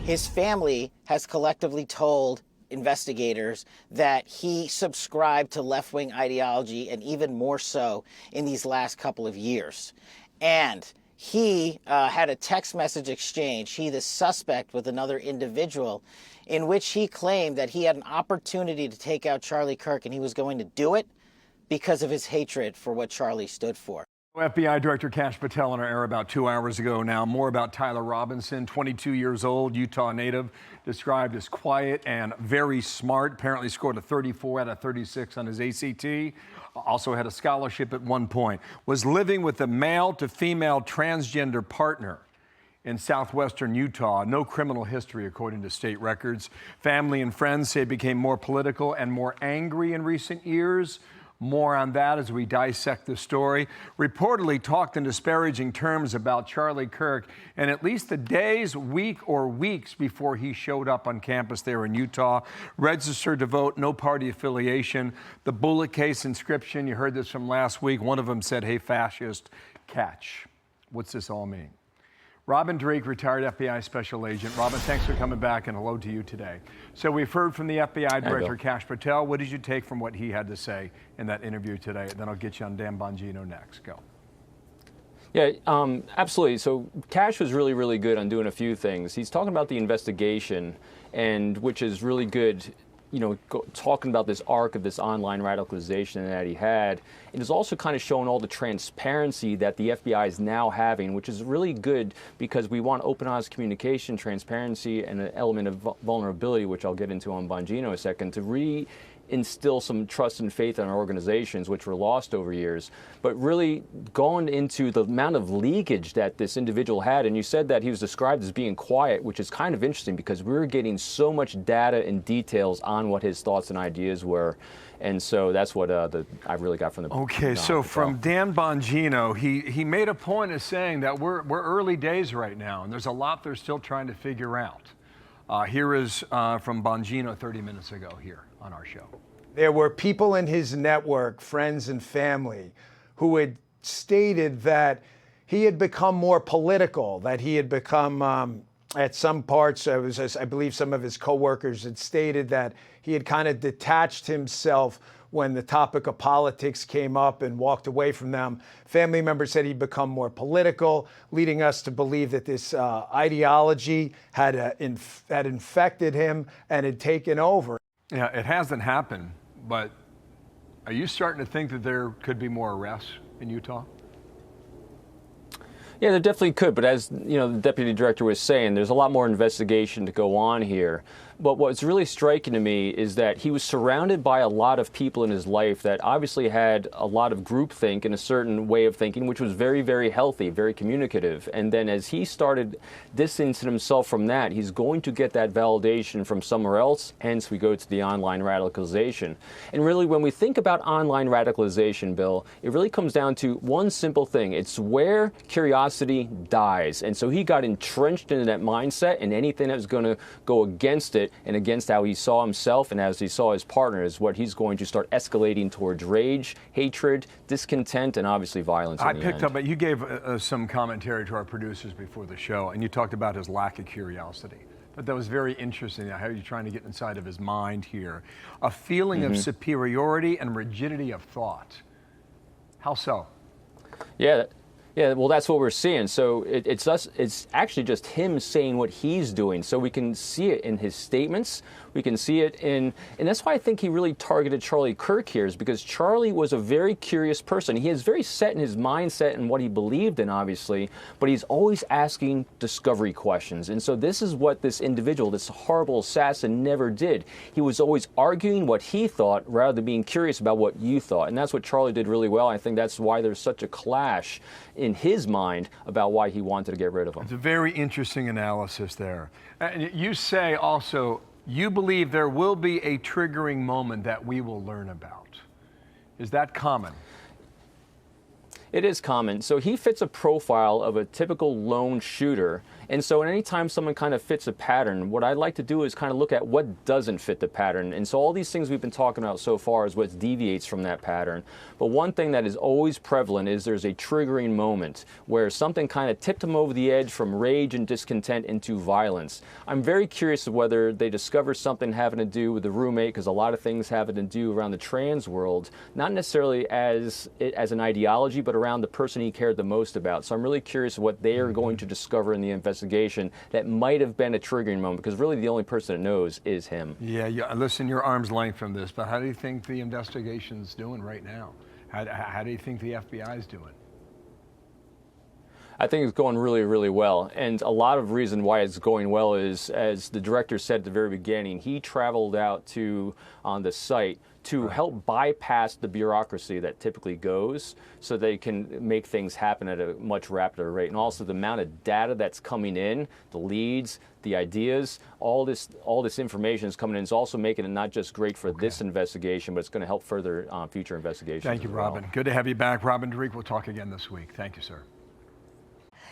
His family has collectively told investigators that he subscribed to left-wing ideology, and even more so in these last couple of years. And he had a text message exchange, he the suspect, with another individual, in which he claimed that he had an opportunity to take out Charlie Kirk, and he was going to do it because of his hatred for what Charlie stood for. FBI Director Kash Patel on our air about 2 hours ago now. More about Tyler Robinson, 22 years old, Utah native, described as quiet and very smart. Apparently scored a 34 out of 36 on his ACT. Also had a scholarship at one point. Was living with a male to female transgender partner in southwestern Utah. No criminal history, according to state records. Family and friends say it became more political and more angry in recent years. More on that as we dissect the story. Reportedly talked in disparaging terms about Charlie Kirk in at least the days, week, or weeks before he showed up on campus there in Utah. Registered to vote, no party affiliation. The bullet case inscription, you heard this from last week. One of them said, "Hey, fascist, catch." What's this all mean? Robin Dreeke, retired FBI special agent. Robin, thanks for coming back, and hello to you today. So we've heard from the FBI Director, Kash Patel. What did you take from what he had to say in that interview today? Then I'll get you on Dan Bongino next. Go. Yeah, absolutely. So Kash was really, really good on doing a few things. He's talking about the investigation, and which is really good, you know, talking about this arc of this online radicalization that he had. It is also kind of showing all the transparency that the FBI is now having, which is really good because we want open, honest communication, transparency, and an element of vulnerability, which I'll get into on Bongino in a second, to instill some trust and faith in our organizations, which were lost over years. But really going into the amount of leakage that this individual had, and you said that he was described as being quiet, which is kind of interesting because we were getting so much data and details on what his thoughts and ideas were. And so that's what I really got from the Okay, so from Dan Bongino, he made a point of saying that we're early days right now, and there's a lot they're still trying to figure out. Here is from Bongino 30 minutes ago here on our show. There were people in his network, friends and family, who had stated that he had become more political, that he had become, at some parts, I believe some of his coworkers had stated that he had kind of detached himself when the topic of politics came up and walked away from them. Family members said he'd become more political, leading us to believe that this ideology had infected him and had taken over. Yeah, it hasn't happened, but are you starting to think that there could be more arrests in Utah? Yeah, there definitely could, but as you know, the deputy director was saying, there's a lot more investigation to go on here. But what's really striking to me is that he was surrounded by a lot of people in his life that obviously had a lot of groupthink and a certain way of thinking, which was very, very healthy, very communicative. And then as he started distancing himself from that, he's going to get that validation from somewhere else. Hence, we go to the online radicalization. And really, when we think about online radicalization, Bill, it really comes down to one simple thing. It's where curiosity dies. And so he got entrenched into that mindset, and anything that was going to go against it and against how he saw himself and as he saw his partner is what he's going to start escalating towards rage, hatred, discontent, and obviously violence. I picked up, but you gave some commentary to our producers before the show, and you talked about his lack of curiosity. But that was very interesting, how you're trying to get inside of his mind here. A feeling of superiority and rigidity of thought. How so? Yeah, well, that's what we're seeing. So it's actually just him saying what he's doing. So we can see it in his statements. We can see it and that's why I think he really targeted Charlie Kirk here, is because Charlie was a very curious person. He is very set in his mindset and what he believed in, obviously, but he's always asking discovery questions. And so this is what this individual, this horrible assassin, never did. He was always arguing what he thought rather than being curious about what you thought. And that's what Charlie did really well. I think that's why there's such a clash in his mind about why he wanted to get rid of him. It's a very interesting analysis there. And you say also, you believe there will be a triggering moment that we will learn about. Is that common? It is common. So he fits a profile of a typical lone shooter, And so anytime someone kind of fits a pattern, what I'd like to do is kind of look at what doesn't fit the pattern. And so all these things we've been talking about so far is what deviates from that pattern. But one thing that is always prevalent is there's a triggering moment where something kind of tipped them over the edge from rage and discontent into violence. I'm very curious of whether they discover something having to do with the roommate, because a lot of things having to do around the trans world, not necessarily as an ideology, but around the person he cared the most about. So I'm really curious what they are going to discover in the investigation that might have been a triggering moment, because really the only person that knows is him. Yeah, listen, you're arm's length from this, but how do you think the investigation's doing right now? How do you think the FBI is doing? I think it's going really, really well. And a lot of reason why it's going well is, as the director said at the very beginning, he traveled out to on the site to help bypass the bureaucracy that typically goes, so they can make things happen at a much rapider rate. And also the amount of data that's coming in, the leads, the ideas, all this information is coming in. It's also making it not just great for this investigation, but it's going to help further future investigations. Thank you, Robin. Good to have you back. Robin Dreeke, we'll talk again this week. Thank you, sir.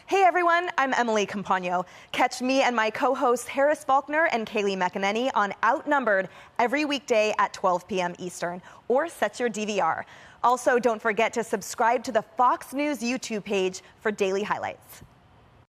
Hey everyone, I'm Emily Campagno. Catch me and my co-hosts Harris Faulkner and Kaylee McEnany on Outnumbered every weekday at 12 p.m. Eastern, or set your DVR. Also, don't forget to subscribe to the Fox News YouTube page for daily highlights.